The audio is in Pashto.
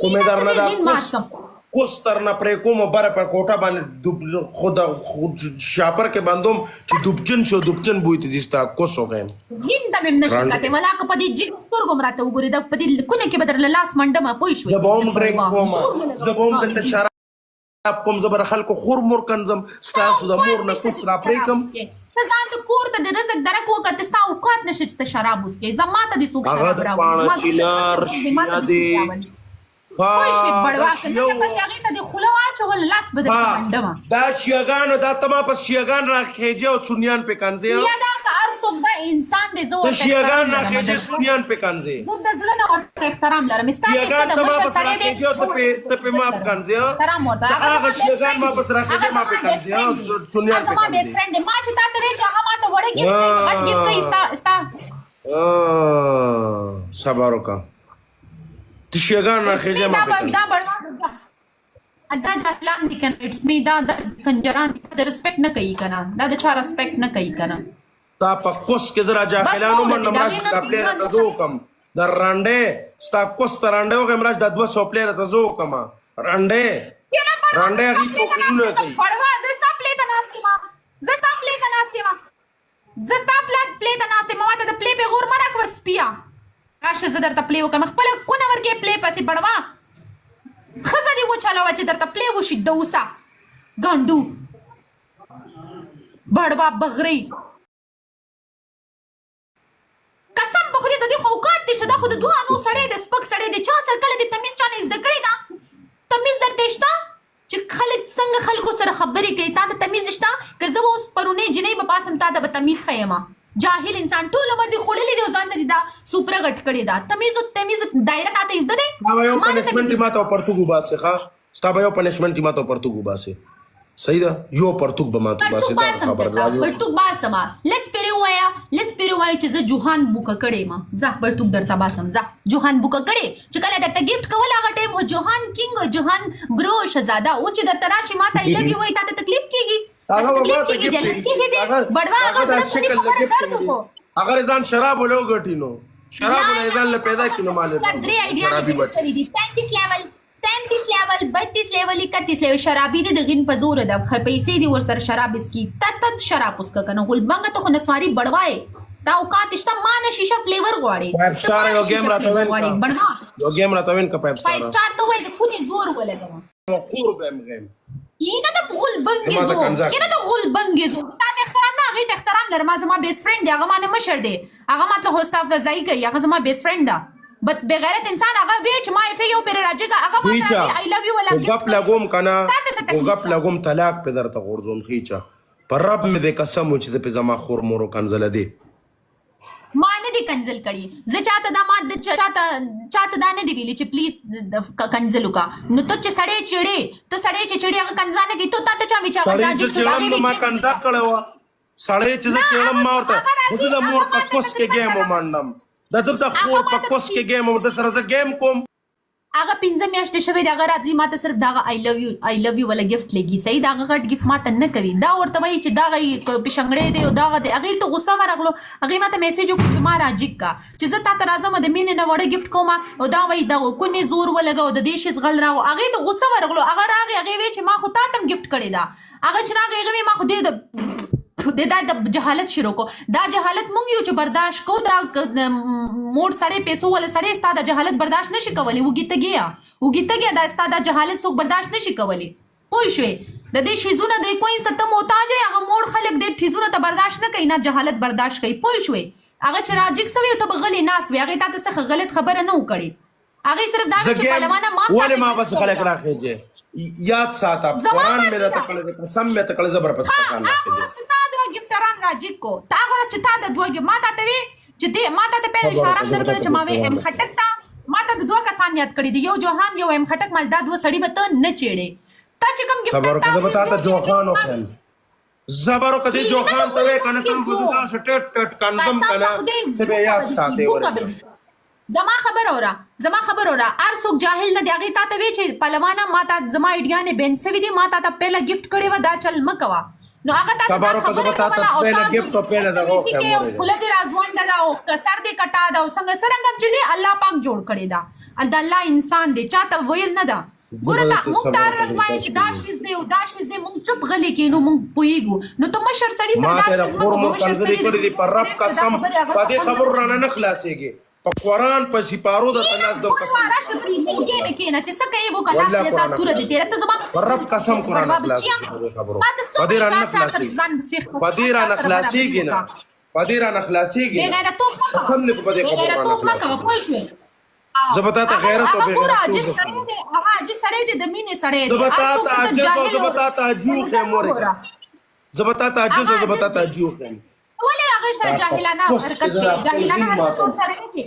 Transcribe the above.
امیدوار نه دا کوس تر نه پرې کوم بره په کوټه باندې خود شاپر کې باندوم چې دوبچن شو دوبچن بوی ته جستا کوس وګم هند مې نشي کته ولا که په دې جګ سترګو مراته وګوري دا په دې کونه کې بدر لاس منډه ما پوي شو زبوم برې کوم زبوم ته شراب کوم زبر خلکو خور مور کنزم ستاسو د مور نه کوس را پرې کوم ته ځان ته کور ته د رزق درک وکړه ستا اوقات نشي چې ته شراب وسکې زما ته دې څوک شراب راوړي هغه چینار شیا دی پوه شوې بړوا که نه پسې هغې ته دې خوله واچول لاس به درته منډمه دا شیګانو دا ته ما په شیګان راخېجې او څونیان پې کنځې یا دا که هر څوک دا انسان دی زه ورته شیګان راخېجې څونیان پې کنځې زه د زړه نه ورته احترام لرم ستا شیګان ته ما پس راخېجې او ته پې ما پې کنځې احترام ورته هغه شیګان ما پس راخېجې ما پې کنځې او څونیان پې زما بیسټ فرینډ دی ما چې تا ته وایي چې هغه ما ته وړه ګفټ کوي غټ ګفټ کوي ستا صبر وکړه ته شیګان راخېجې ما پې دا بړوا دا جهلان دي کنه اټس می دا کنجران دي د ریسپیکټ نه کوي کنه دا د چا ریسپیکټ نه کوي کنه تا په کوس کې زرا جاهلانو منډه ماش کا پلیره ته زو کم در رانډه ستا کوس ته رانډه وګم راځ د 200 پلیره ته زو کم رانډه هغه کو خلونه کوي پړوا زستا پلی ته ناستې ما زستا پلی ته ناستې ما زستا پلی ته ناستې ما ته د پلی په غور مرک وسپیا راشه زه درته پلی وکم خپل کونه ورګې پلی پسې پړوا خزه دی وچاله چې درته پلی وشي دوسا ګاندو بړوا بغری قسم په خدای د دې خوکات دي چې دا خو د دوانو سړی د سپک سړی د چا سره کله د تمیز چا نه زده کړی دا تمیز درته شته چې خلک څنګه خلکو سره خبرې کوي تا ته تمیز شته که زه اوس پرونی جنۍ به پاسم تا ته به تمیز ښیم جاهل انسان ټول عمر دی خوړلې دی او ځان ته دا سوپره غټ کړی دا تمیز دایره تا ته زده دی یو پنشمنټ ما ته پرتګو باسه ښه ستا به یو پنشمنټ ما ته پرتګو باسه صحیح ده یو پرتګ به ما ته باسه دا خبر راځي پرتګ باسه ما لس پیری وای چې زه جوهان بوک کړې ما زه پرتګ درته باسم زه جوهان بوک کړې چې کله درته گیفت کول هغه ټیم هو جوهان کینګ جوهان برو شهزاده او چې درته راشي ما ته ای لوي وای ته تکلیف کیږي اگر ځان شراب ولو غټینو شراب نه ځان له پیدا کینو مال شرابي بچی دي 33 لیول 32 لیول 31 لیول شرابي دي د غین په زور ده پیسې دي ور سره شراب اسکی تت شراب اسکا کنه ګل بنګ ته خو نسواری بړوای دا اوقات شته مان شیشه فلیور غواړي پایپ سٹار یو گیم راته بړوا یو گیم راته وین کا پایپ سٹار ته وای د خوني زور ولګم خور بهم غیم کینه د غول بنګې زو تا د احترام نه غي د احترام لرم زما بیسټ فرند دی هغه مانه مشر دی هغه ماته هوستا فزای کوي هغه زما بیسټ فرند ده بت بغیرت انسان هغه وی چې ما اف یو پر راځي هغه ماته آی لوف یو ولا غپ لګوم کنه غپ لګوم طلاق په درته غورځوم خيچا پر رب مې د قسم چې په زما خور مورو کنزل دی ما نه دي کنزل کړي زه چاته دا ما چاته دا نه دی ویلي چې پلیز کنزل وکا نو ته چې سړی چړې ته سړی چې چړې هغه کنزانه کی ته ته چا وچا راځي چې ما کندا کړو سړی چې چړم ما ورته د مور په کوس کې گیم ومنم د دته خور په کوس کې گیم د سره زه گیم کوم هغه 15 میاشتې شوی دا راځي ماته صرف دا آی لوف یو ولا گیفت لګي صحیح دا غټ گیفت ماته نه کوي دا ورته وایي چې دا پښنګړې دی او دا د هغه ته غوسه ورغلو هغه ماته میسج وکړ چې ما راځي کا چې زه تا ته راځم د مینې نه وړه گیفت کوم او دا وایي دا کونی زور ولګو د دې شي زغل راو هغه ته غوسه ورغلو هغه راغی هغه وی چې ما خو تا تم گیفت کړی دا هغه چې راغی هغه ما خو دې د جهالت شروع کو دا جهالت مونږ یو چې برداشت کو دا موړ سړی پیسو ول سړی ستاده جهالت برداشت نشي کولی وګیته گیا دا ستاده جهالت څوک برداشت نشي کولی پوه شوي د دې شیزونه د کوئی ست محتاج هغه موړ خلک د ټیزونه ته برداشت نه کوي نه جهالت برداشت کوي پوه شوي هغه چې راجک سوی ته بغلی ناست وي هغه ته څه غلط خبره نه وکړي هغه صرف دا چې پهلوانه ما ولې ما بس خلک راخېږي یاد ساته قرآن مې راته کړل قسم مې ته کړل زبر پس پسان راخېږي گفتران راجی کو تا غره چې تا د دوه ما ته وی چې دې ما ته په اشاره سره کړ چې ما وی ام خټک تا ما ته د دوه کسان یاد کړی دی یو جوهان یو ام خټک مال دا دوه سړی به ته نه چېړې تا چې کوم خبر کده بتا ته جوهان وکړ زبر کده جوهان ته وی کنه کوم بودا سټټ کنزم کنه ته به یاد ساتي ور زما خبر اورا ار څوک جاهل نه دی هغه تا ته وی چې پهلوانه ما ته زما ایډیا نه بنسوي دی ما ته پهلا گیفت کړی و دا چل مکوا نو هغه تاسو خبرو دا که زه به خبره تا ته کوله او پهله تاسو gift او پهله دغه وکړم، کې ورېږه. خوله دې رازونډه ده او که سر دې کټا ده او څنګه څرنګه چې دی الله پاک جوړ کړی دا د الله انسان دی چاته ویل نه ده ګوره دا زه به موږ درته دا صبر رسمایو چې دا کوم. شیز دی او دا شیز دی موږ چپ غلی کېنو موږ پوهېږو نو ته مشر سړي سره ما دا ته د شیز کور مه مو کوه، مشر کنځلې سړي کړې دي، په رب دا قسم خبرې هغه په دې ته خبرو رانه نه خلاصېږي، په قرآن په سپارو درته ناست دو قسم، راشه پرې موږ کې کېنه چې څه کوي وکړه والله لاس دې قرآن سات توره دې تېره ته زما په رب قسم قرآن نه خلاصېږي په دې خبرو، په دې رانه نه خلاصېږي، په دې رانه خلاصېږي نه، په دې رانه خلاصېږي نه، غیرتوب مه کوه قسم دې په دې خبرو رانه غیرتوب مه کوه خلاصېږي. پوه شوې زه به تا ته غیرت او بې ګوره غیرتوب عاجز درته سړی دی هغه عاجز سړی دی د مینې سړی دی زه به تا هر څوک ته ته عاجز او جاهل زه به تا ته عجوز یم ورېږه. زه به تا ته عاجز او زه به تا ته عجوز یم. ولې هغې سره جاهلانه اوس حرکت زه کوي جاهلانه خپل دین حرکت ماتم. ورسره نه کوي